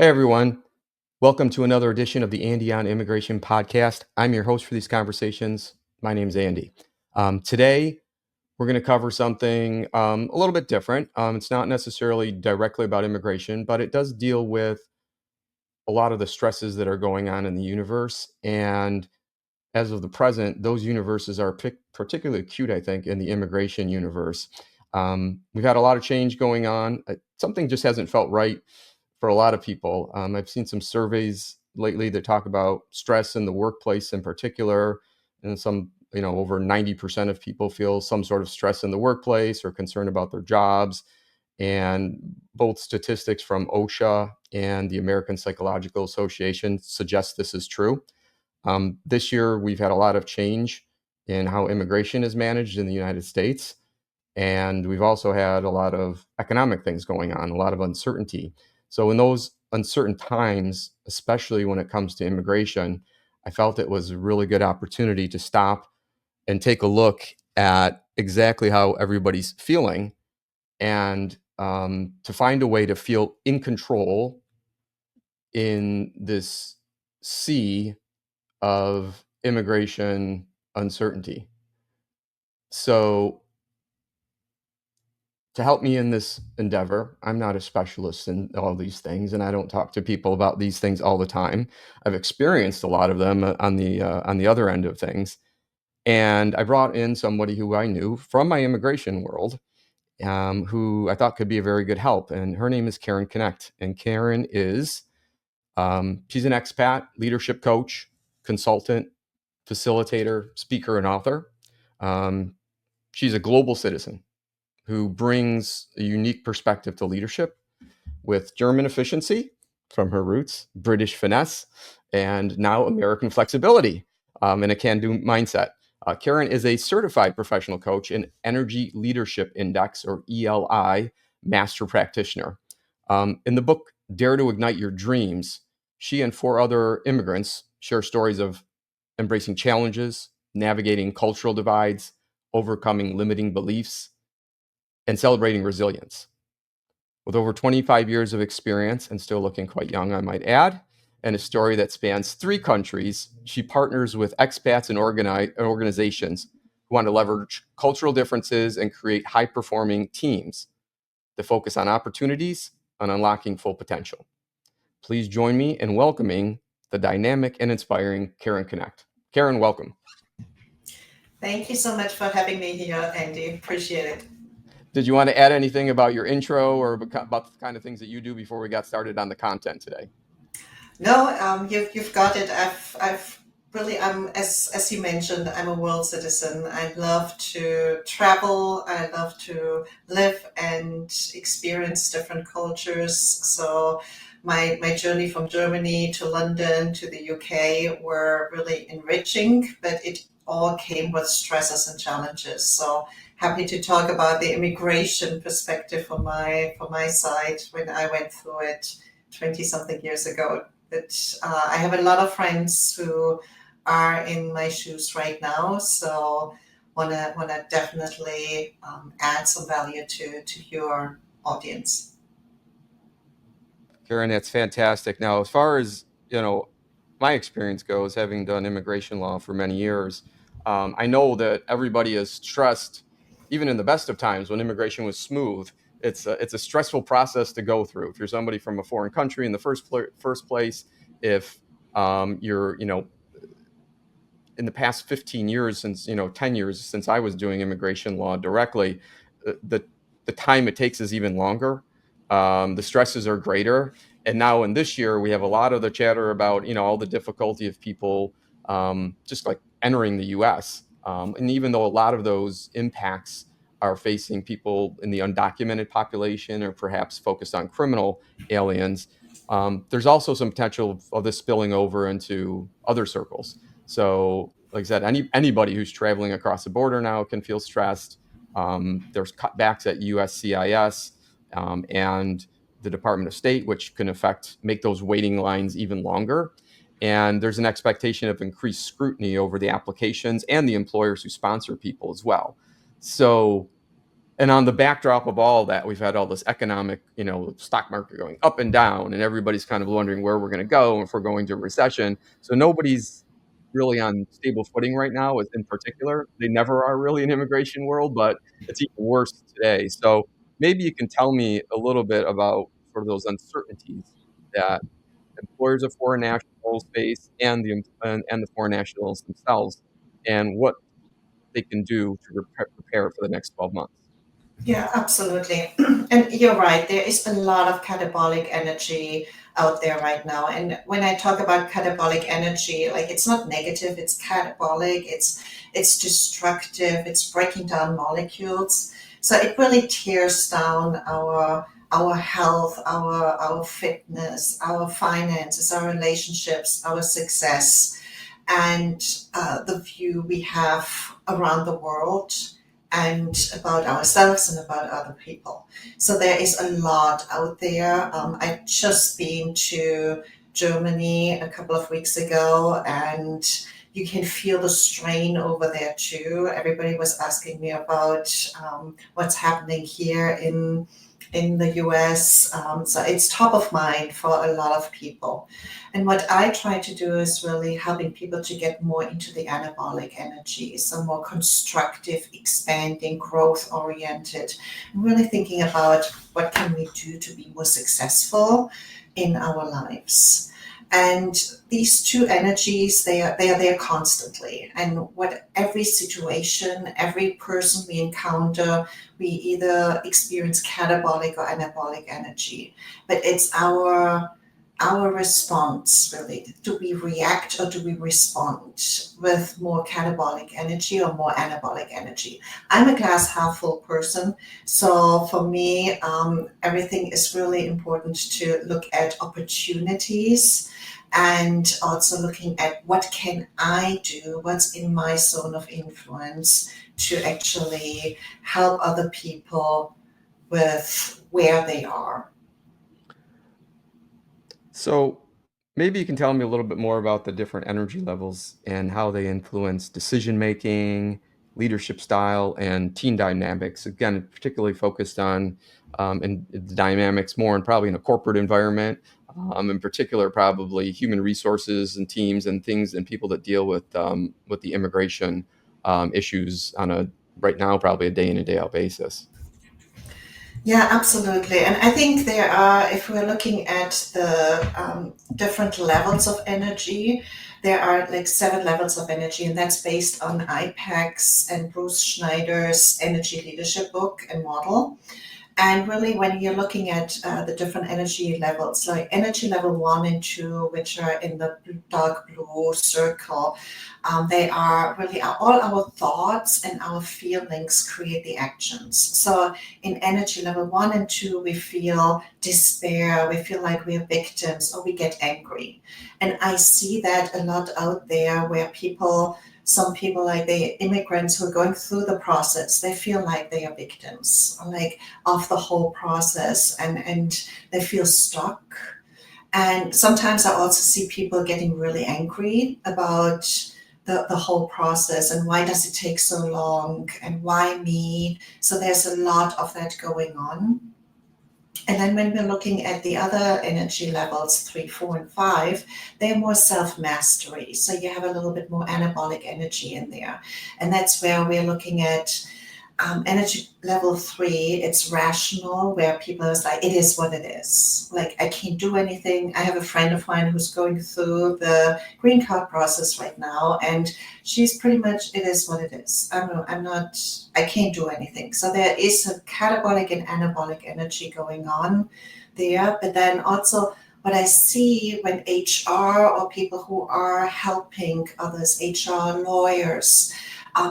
Hey everyone, welcome to another edition of the Andy on Immigration podcast. I'm your host for these conversations. My name's Andy. Today, we're going to cover something a little bit different. It's not necessarily directly about immigration, but it does deal with a lot of the stresses that are going on in the universe. And as of the present, those universes are particularly acute, I think, in the immigration universe. We've had a lot of change going on. Something just hasn't felt right for a lot of people. I've seen some surveys lately that talk about stress in the workplace in particular, and some, over 90% of people feel some sort of stress in the workplace or concern about their jobs. And both statistics from OSHA and the American Psychological Association suggest this is true. This year, we've had a lot of change in how immigration is managed in the United States. And we've also had a lot of economic things going on, a lot of uncertainty. So in those uncertain times, especially when it comes to immigration, I felt it was a really good opportunity to stop and take a look at exactly how everybody's feeling and to find a way to feel in control in this sea of immigration uncertainty. So to help me in this endeavor, I'm not a specialist in all these things, and I don't talk to people about these things all the time. I've experienced a lot of them on the other end of things, and I brought in somebody who I knew from my immigration world, who I thought could be a very good help, and her name is Karin Knecht. And Karin is she's an expat, leadership coach, consultant, facilitator, speaker, and author. Um, she's a global citizen who brings a unique perspective to leadership with German efficiency from her roots, British finesse, and now American flexibility and a can-do mindset. Karin is a certified professional coach and Energy Leadership Index, or ELI, master practitioner. In the book, Dare to Ignite Your Dreams, she and four other immigrants share stories of embracing challenges, navigating cultural divides, overcoming limiting beliefs, and celebrating resilience. With over 25 years of experience and still looking quite young, I might add, and a story that spans 3 countries, she partners with expats and organizations who want to leverage cultural differences and create high-performing teams that focus on opportunities and unlocking full potential. Please join me in welcoming the dynamic and inspiring Karin Knecht. Karin, welcome. Thank you so much for having me here, Andy. Appreciate it. Did you want to add anything about your intro or about the kind of things that you do before we got started on the content today? No, you've got it. I've really, as you mentioned, I'm a world citizen. I love to travel. I love to live and experience different cultures. So my journey from Germany to London to the UK were really enriching, but it all came with stresses and challenges. So happy to talk about the immigration perspective from my side when I went through it 20 something years ago. But I have a lot of friends who are in my shoes right now, so wanna definitely add some value to your audience. Karen, that's fantastic. Now, as far as my experience goes, having done immigration law for many years, I know that everybody is stressed, even in the best of times when immigration was smooth. It's a stressful process to go through. If you're somebody from a foreign country in the first place, if you're in the past 15 years, since 10 years since I was doing immigration law directly, the the time it takes is even longer. The stresses are greater. And now in this year, we have a lot of the chatter about all the difficulty of people just like entering the U.S. And even though a lot of those impacts are facing people in the undocumented population or perhaps focused on criminal aliens, there's also some potential of this spilling over into other circles. So, like I said, anybody who's traveling across the border now can feel stressed. There's cutbacks at USCIS and the Department of State, which can make those waiting lines even longer. And there's an expectation of increased scrutiny over the applications and the employers who sponsor people as well. So And on the backdrop of all that, we've had all this economic, stock market going up and down, and everybody's kind of wondering where we're going to go if we're going to a recession. So nobody's really on stable footing right now, in particular. They never are really in immigration world, but it's even worse today. So maybe you can tell me a little bit about sort of those uncertainties that employers of foreign nationals face and the foreign nationals themselves, and what they can do to prepare for the next 12 months. Yeah, absolutely. And you're right, there is a lot of catabolic energy out there right now. And when I talk about catabolic energy, like it's not negative, it's catabolic, it's destructive, it's breaking down molecules. So it really tears down our health, our fitness, our finances, our relationships, our success, and the view we have around the world and about ourselves and about other people. So there is a lot out there. I've just been to Germany a couple of weeks ago, and you can feel the strain over there too. Everybody was asking me about what's happening here in the US. So it's top of mind for a lot of people. And what I try to do is really helping people to get more into the anabolic energy, so more constructive, expanding, growth oriented, really thinking about what can we do to be more successful in our lives. And these two energies, they are there constantly. And what every situation, every person we encounter, we either experience catabolic or anabolic energy. But it's our response really. Do we react or do we respond with more catabolic energy or more anabolic energy? I'm a glass half full person, so for me, everything is really important to look at opportunities and also looking at what can I do, what's in my zone of influence to actually help other people with where they are. So maybe you can tell me a little bit more about the different energy levels and how they influence decision making, leadership style, and team dynamics. Again, particularly focused on in the dynamics more and probably in a corporate environment. In particular, probably human resources and teams and things and people that deal with the immigration issues on a right now probably a day in and day out basis. Yeah, absolutely. And I think there are, if we're looking at the different levels of energy, there are like 7 levels of energy, and that's based on IPAC's and Bruce Schneider's energy leadership book and model. And really, when you're looking at the different energy levels, like energy level 1 and 2, which are in the dark blue circle, they are really all our thoughts and our feelings create the actions. So in energy level 1 and 2, we feel despair, we feel like we're victims, or we get angry. And I see that a lot out there where some people, like the immigrants who are going through the process, they feel like they are victims, like of the whole process, and they feel stuck. And sometimes I also see people getting really angry about the whole process and why does it take so long and why me. So there's a lot of that going on. And then when we're looking at the other energy levels, 3, 4, and 5, they're more self mastery. So you have a little bit more anabolic energy in there. And that's where we're looking at energy level 3, it's rational, where people are like, it is what it is. Like, I can't do anything. I have a friend of mine who's going through the green card process right now, and she's pretty much, it is what it is. I'm not, I can't do anything. So there is a catabolic and anabolic energy going on there. But then also, what I see when HR or people who are helping others, HR lawyers,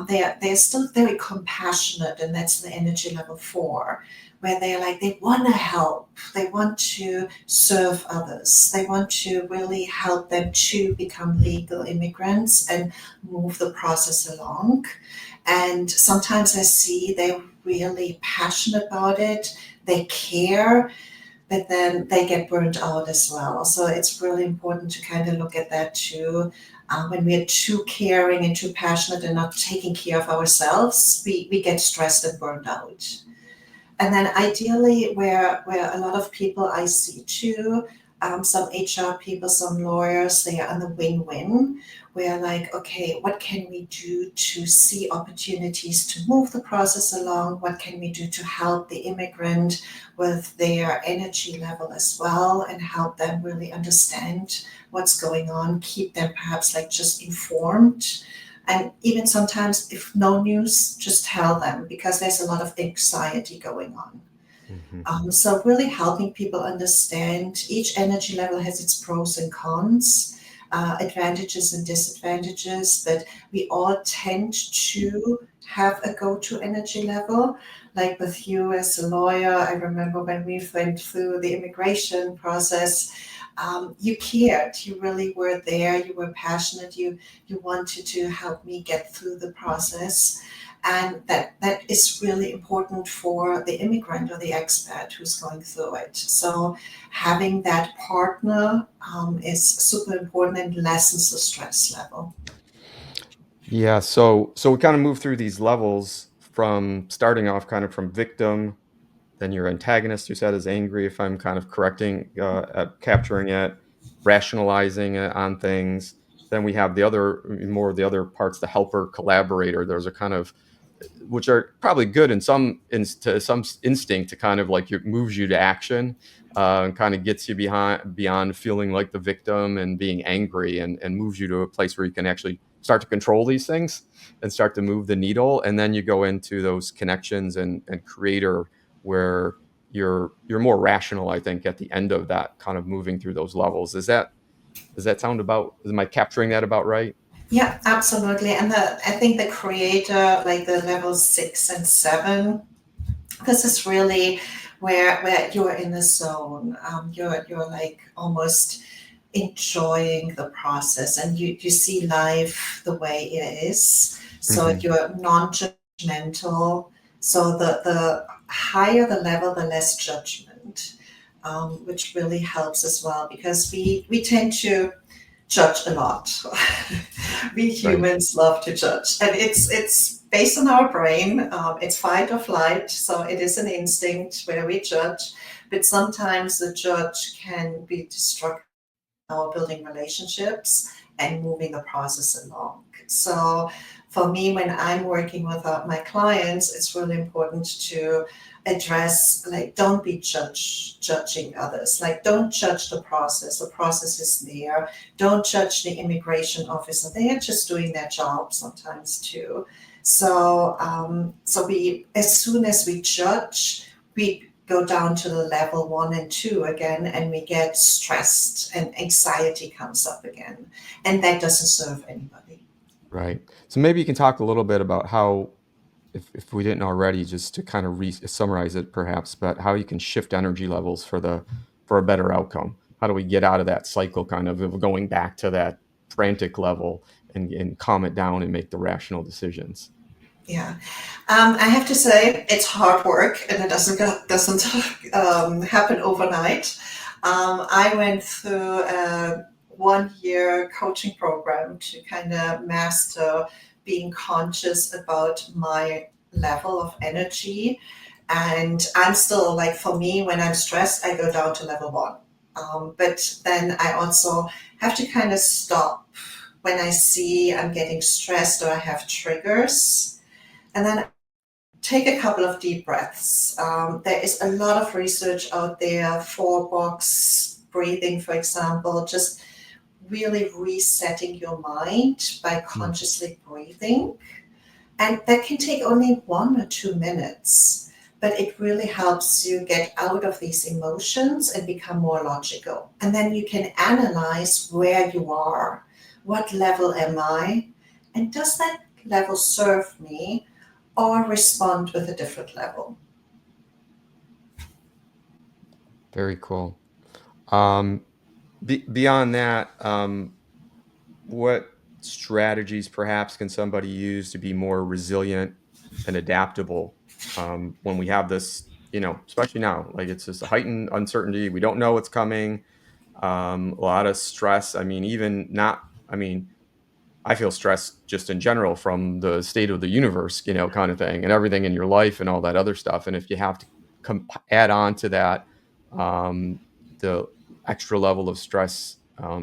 they're still very compassionate, and that's the energy level 4, where they're like they want to help, they want to serve others, they want to really help them to become legal immigrants and move the process along. And sometimes I see they're really passionate about it, they care, but then they get burned out as well. So it's really important to kind of look at that too. When we're too caring and too passionate and not taking care of ourselves, we get stressed and burned out. And then ideally, where a lot of people I see too, some HR people, some lawyers, they are on the win-win. Where like, okay, what can we do to see opportunities to move the process along? What can we do to help the immigrant with their energy level as well, and help them really understand what's going on, keep them perhaps like just informed, and even sometimes, if no news, just tell them because there's a lot of anxiety going on. Hmm. So, really helping people understand each energy level has its pros and cons, advantages and disadvantages, but we all tend to have a go to energy level. Like with you as a lawyer, I remember when we went through the immigration process, you cared. You really were there. You were passionate. You wanted to help me get through the process, and that is really important for the immigrant or the expat who's going through it. So having that partner is super important and lessens the stress level. Yeah, so we kind of move through these levels from starting off kind of from victim, then your antagonist, you said, is angry, if I'm kind of correcting, capturing it, rationalizing it on things. Then we have the other, more of the other parts, the helper, collaborator. Those are kind of, which are probably good in to some instinct to kind of like it moves you to action, and kind of gets you behind beyond feeling like the victim and being angry, and moves you to a place where you can actually start to control these things and start to move the needle. And then you go into those connections and creator, where you're more rational, I think, at the end of that kind of moving through those levels. Does that sound about, am I capturing that about right? Yeah, absolutely. And I think the creator, like the level 6 and 7, this is really where you're in the zone. You're like almost enjoying the process, and you see life the way it is. So Hmm. you're non-judgmental. So the higher the level, the less judgment, which really helps as well because we tend to judge a lot. We Right. humans love to judge, and it's based on our brain. It's fight or flight, so it is an instinct where we judge. But sometimes the judge can be destructive our building relationships and moving the process along. So, for me, when I'm working with my clients, it's really important to address like don't be judging others. Like don't judge the process. The process is there. Don't judge the immigration officer. They are just doing their job sometimes too. So so we as soon as we judge, we go down to the level 1 and 2 again, and we get stressed and anxiety comes up again. And that doesn't serve anybody. Right. So maybe you can talk a little bit about how, if we didn't already, just to kind of summarize it perhaps, but how you can shift energy levels for for a better outcome. How do we get out of that cycle kind of going back to that frantic level, and calm it down and make the rational decisions? Yeah. I have to say it's hard work and it doesn't happen overnight. I went through a 1 year coaching program to kind of master being conscious about my level of energy. And I'm still like, for me, when I'm stressed, I go down to level 1. But then I also have to kind of stop when I see I'm getting stressed or I have triggers, and then take a couple of deep breaths. There is a lot of research out there for box breathing, for example, just really resetting your mind by Mm. consciously breathing. And that can take only 1 or 2 minutes, but it really helps you get out of these emotions and become more logical. And then you can analyze where you are. What level am I? And does that level serve me or respond with a different level? Very cool. Um, Beyond that, what strategies perhaps can somebody use to be more resilient and adaptable, when we have this, especially now, like it's just a heightened uncertainty. We don't know what's coming. A lot of stress. I mean, even not, I mean, I feel stressed just in general from the state of the universe, kind of thing, and everything in your life and all that other stuff. And if you have to add on to that um, the extra level of stress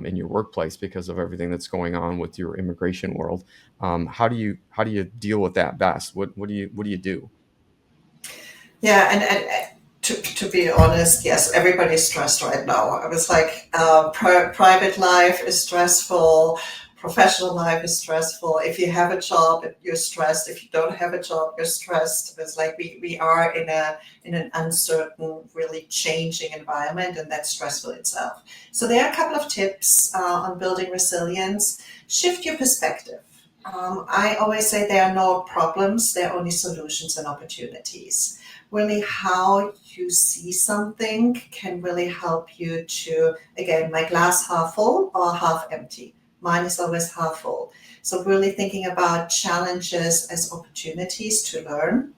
in your workplace because of everything that's going on with your immigration world. How do you deal with that best? What do you do? Yeah, and to be honest, yes, everybody's stressed right now. I was like, private life is stressful, professional life is stressful. If you have a job, you're stressed. If you don't have a job, you're stressed. It's like we are in an uncertain, really changing environment, and that's stressful itself. So there are a couple of tips on building resilience. Shift your perspective. I always say there are no problems, there are only solutions and opportunities. Really, how you see something can really help you to, again, my glass half full or half empty. Mine is always half full. So, really thinking about challenges as opportunities to learn.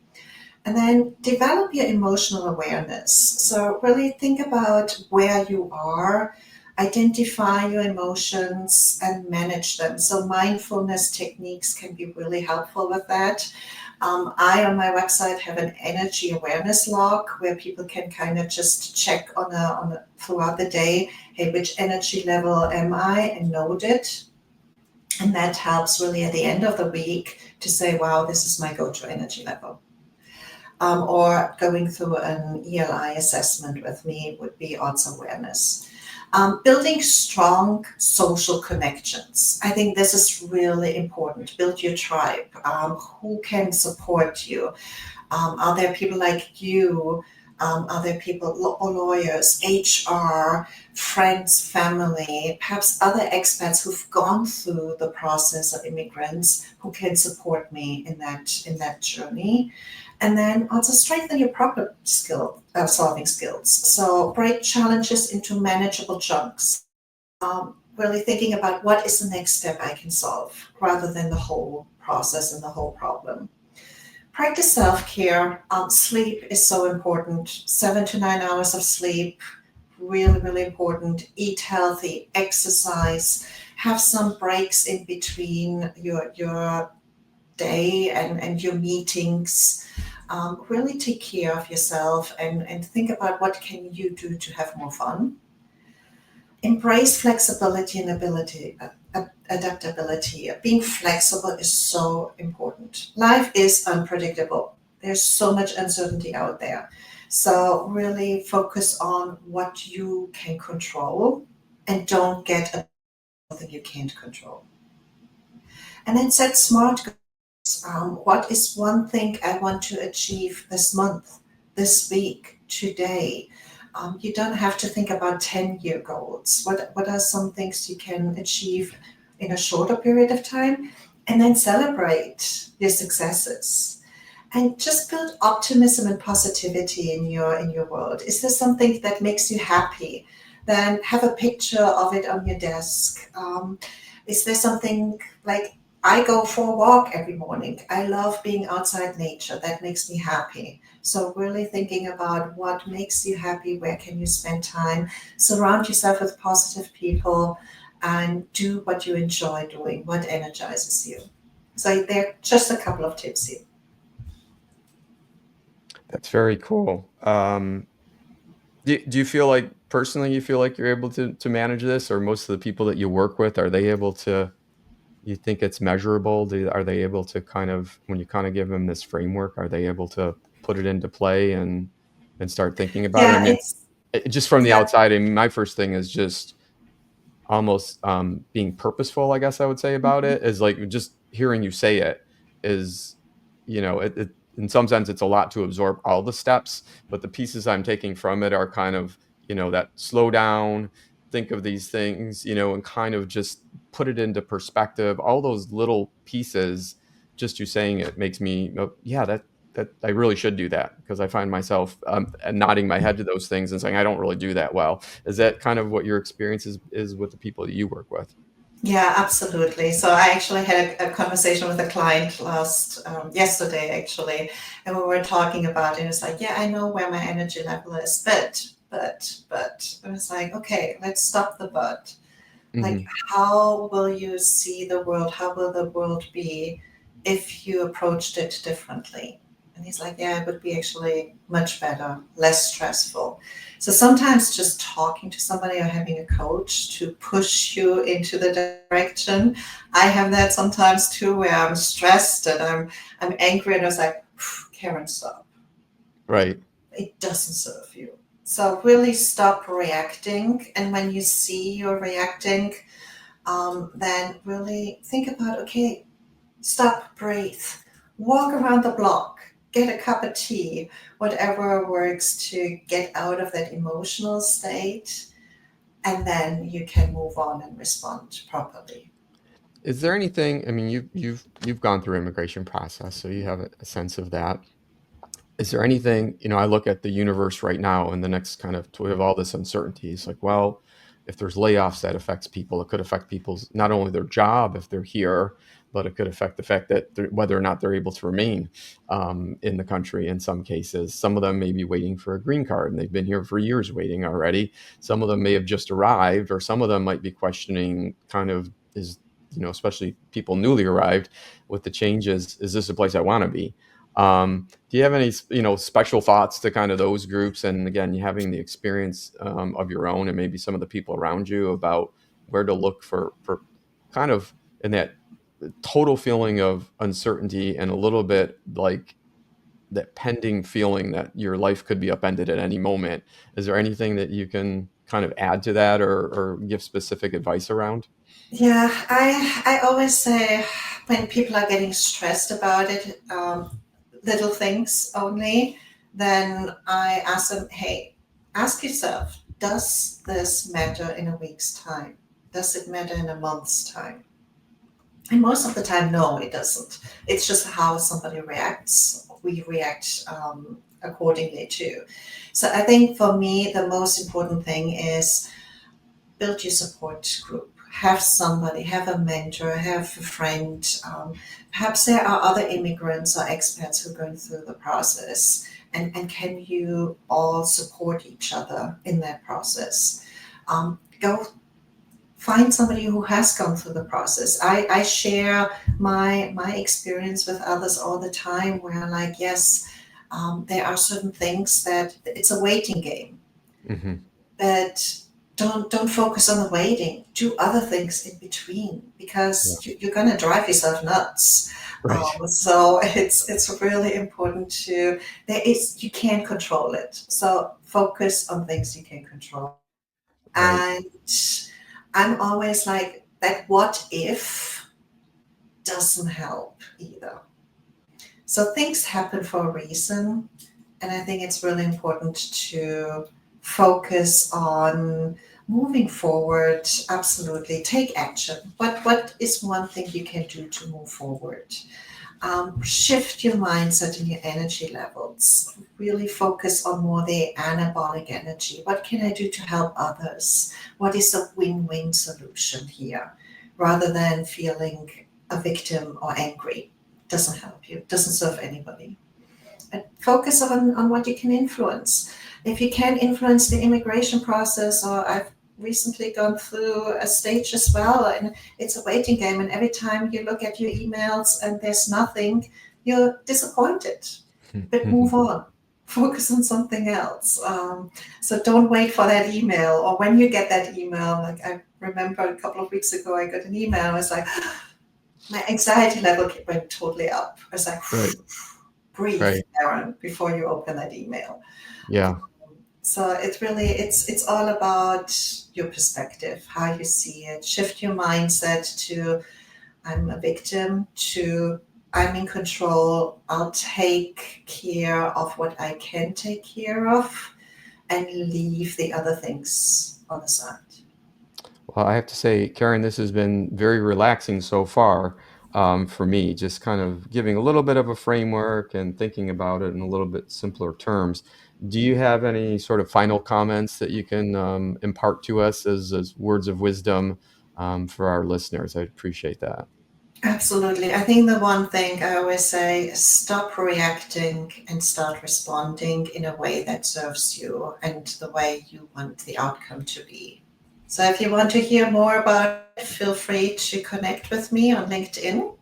And then develop your emotional awareness. So, really think about where you are, identify your emotions, and manage them. So, mindfulness techniques can be really helpful with that. I, on my website, have an energy awareness log where people can kind of just check throughout the day, hey, which energy level am I, and note it. And that helps really at the end of the week to say, wow, this is my go to energy level. Or going through an ELI assessment with me would be odds awareness. Building strong social connections. I think this is really important. Build your tribe. Who can support you? Are there people like you? Are there people, lawyers, HR, friends, family, perhaps other expats who've gone through the process of immigrants who can support me in that journey? And then also strengthen your problem solving skills. So break challenges into manageable chunks. Really thinking about what is the next step I can solve rather than the whole process and the whole problem. Practice self care. Sleep is so important. 7 to 9 hours of sleep, really, really important. Eat healthy, exercise, have some breaks in between your day and your meetings. Really take care of yourself and think about what can you do to have more fun. Embrace flexibility and adaptability. Being flexible is so important. Life is unpredictable. There's so much uncertainty out there. So really focus on what you can control and don't get a something you can't control. And then set smart goals. What is one thing I want to achieve this month, this week, today? You don't have to think about 10-year goals. What are some things you can achieve in a shorter period of time? And then celebrate your successes. And just build optimism and positivity in your world. Is there something that makes you happy? Then have a picture of it on your desk. Is there something like I go for a walk every morning. I love being outside nature. That makes me happy. So really thinking about what makes you happy, where can you spend time, surround yourself with positive people and do what you enjoy doing, what energizes you. So there are just a couple of tips here. That's very cool. Do you feel like personally you feel like you're able to manage this, or most of the people that you work with, are they able to? You think it's measurable? Are they able to kind of, when you kind of give them this framework, are they able to put it into play and start thinking about it? I Yeah, mean, it's just from the yeah, outside, I mean, my first thing is just almost being purposeful, I guess I would say about mhm. it, is like just hearing you say it is, it in some sense it's a lot to absorb all the steps, but the pieces I'm taking from it are kind of, that slow down, think of these things, and kind of just put it into perspective. All those little pieces, just you saying it makes me go, yeah, that I really should do that, because I find myself nodding my head to those things and saying I don't really do that well. Is that kind of what your experience is with the people that you work with? Yeah, absolutely. So I actually had a conversation with a client yesterday actually, and we were talking about it. It's like, yeah, I know where my energy level is, but. And it's like, okay, let's stop the but. Like, Mhm. how will you see the world? How will the world be if you approached it differently? And he's like, yeah, it would be actually much better, less stressful. So sometimes just talking to somebody or having a coach to push you into the direction. I have that sometimes too, where I'm stressed and I'm angry, and I was like, Karen, stop. Right. It doesn't serve you. So really stop reacting. And when you see you're reacting, then really think about, okay, stop, breathe, walk around the block, get a cup of tea, whatever works to get out of that emotional state, and then you can move on and respond properly. Is there anything, I mean, you've gone through immigration process, so you have a sense of that. Is there anything, I look at the universe right now and the next kind of, we have all this uncertainty. It's like, well, if there's layoffs that affects people, it could affect people's, not only their job if they're here, but it could affect the fact that whether or not they're able to remain in the country in some cases. Some of them may be waiting for a green card and they've been here for years waiting already. Some of them may have just arrived, or some of them might be questioning kind of is, especially people newly arrived with the changes, is this a place I want to be? Do you have any, special thoughts to kind of those groups? And again, you having the experience of your own and maybe some of the people around you about where to look for kind of in that total feeling of uncertainty and a little bit like that pending feeling that your life could be upended at any moment. Is there anything that you can kind of add to that or give specific advice around? Yeah, I always say when people are getting stressed about it, little things only, then I ask them, hey, ask yourself, does this matter in a week's time? Does it matter in a month's time? And most of the time, no, it doesn't. It's just how somebody reacts. We react accordingly too. So I think for me, the most important thing is build your support group. Have somebody, have a mentor, have a friend. Perhaps there are other immigrants or expats who are going through the process. And can you all support each other in that process? Go find somebody who has gone through the process. I share my experience with others all the time where like, yes, there are certain things that it's a waiting game, Hmm. but don't focus on the waiting. Do other things in between Yeah. because you're going to drive yourself nuts. Right. So it's really important to you can't control it. So focus on things you can control. Right. And I'm always like that. What if doesn't help either. So things happen for a reason, and I think it's really important to focus on moving forward. Absolutely, take action. What is one thing you can do to move forward? Shift your mindset and your energy levels. Really focus on more the anabolic energy. What can I do to help others? What is a win-win solution here? Rather than feeling a victim or angry. Doesn't help you, doesn't serve anybody. And focus on what you can influence. If you can influence the immigration process, or I've recently gone through a stage as well, and it's a waiting game. And every time you look at your emails and there's nothing, you're disappointed. But move on. Focus on something else. So don't wait for that email. Or when you get that email, like I remember a couple of weeks ago, I got an email. I was like, my anxiety level went totally up. I was like, Right. breathe, Right. Aaron, before you open that email. Yeah. So it's all about your perspective, how you see it. Shift your mindset to I'm a victim to I'm in control. I'll take care of what I can take care of and leave the other things on the side. Well, I have to say, Karen, this has been very relaxing so far for me, just kind of giving a little bit of a framework and thinking about it in a little bit simpler terms. Do you have any sort of final comments that you can impart to us as words of wisdom for our listeners? I'd appreciate that. Absolutely. I think the one thing I always say is stop reacting and start responding in a way that serves you and the way you want the outcome to be. So if you want to hear more about it, feel free to connect with me on LinkedIn.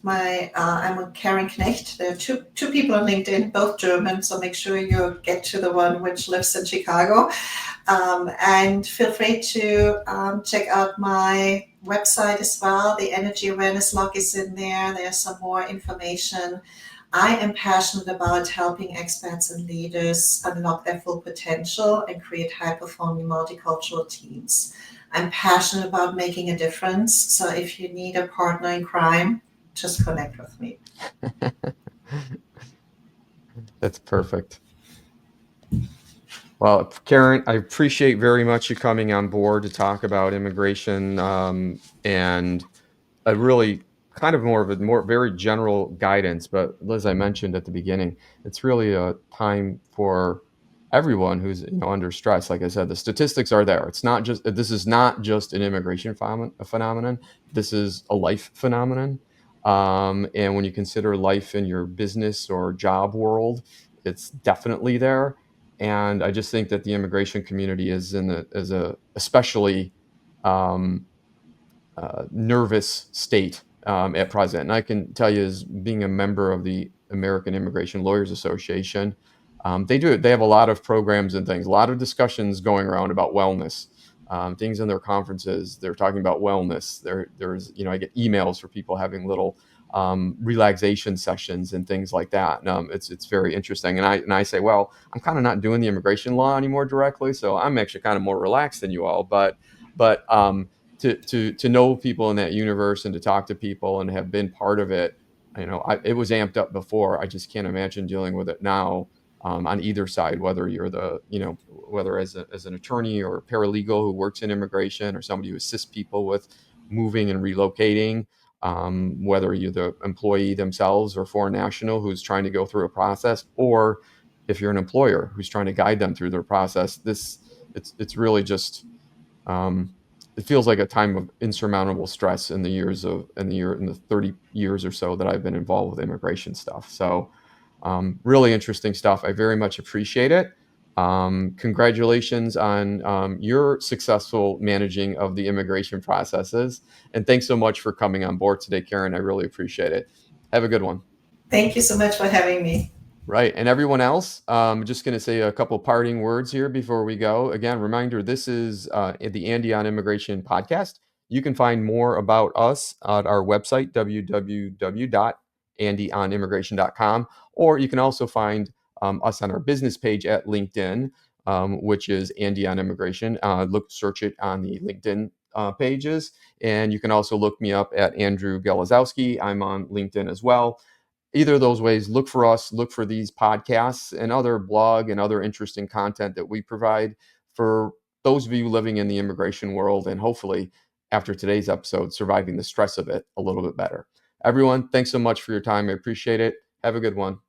I'm Karin Knecht. There are two people on LinkedIn, both German, so make sure you get to the one which lives in Chicago. And feel free to check out my website as well. The Energy Awareness Log is in there. There's some more information. I am passionate about helping experts and leaders unlock their full potential and create high performing multicultural teams. I'm passionate about making a difference. So if you need a partner in crime, just connect with me. That's perfect. Well, Karin, I appreciate very much you coming on board to talk about immigration, and a really kind of more of a more very general guidance. But as I mentioned at the beginning, it's really a time for everyone who's under stress. Like I said, the statistics are there. It's not just this is not just an immigration phenomenon. This is a life phenomenon. And when you consider life in your business or job world, it's definitely there. And I just think that the immigration community is a especially um, nervous state at present. And I can tell you, as being a member of the American Immigration Lawyers Association, they have a lot of programs and things, a lot of discussions going around about wellness. Things in their conferences, they're talking about wellness. There's I get emails for people having little relaxation sessions and things like that. And, it's very interesting. And I say, well, I'm kind of not doing the immigration law anymore directly, so I'm actually kind of more relaxed than you all. But to know people in that universe and to talk to people and have been part of it, it was amped up before. I just can't imagine dealing with it now, on either side, whether you're whether as an attorney or a paralegal who works in immigration or somebody who assists people with moving and relocating, whether you're the employee themselves or foreign national who's trying to go through a process, or if you're an employer who's trying to guide them through their process. It's really just, um, it feels like a time of insurmountable stress in the 30 years or so that I've been involved with immigration stuff. So, really interesting stuff. I very much appreciate it. Congratulations on your successful managing of the immigration processes, and thanks so much for coming on board today, Karin. I really appreciate it. Have a good one. Thank you so much for having me. Right. And everyone else, just going to say a couple parting words here before we go. Again, reminder, this is the Andy on Immigration podcast. You can find more about us at our website, www.andyonimmigration.com, or you can also find us on our business page at LinkedIn, which is Andy on Immigration. Search it on the LinkedIn pages. And you can also look me up at Andrew Galazowski. I'm on LinkedIn as well. Either of those ways, look for us, look for these podcasts and other blog and other interesting content that we provide for those of you living in the immigration world, and hopefully, after today's episode, surviving the stress of it a little bit better. Everyone, thanks so much for your time. I appreciate it. Have a good one.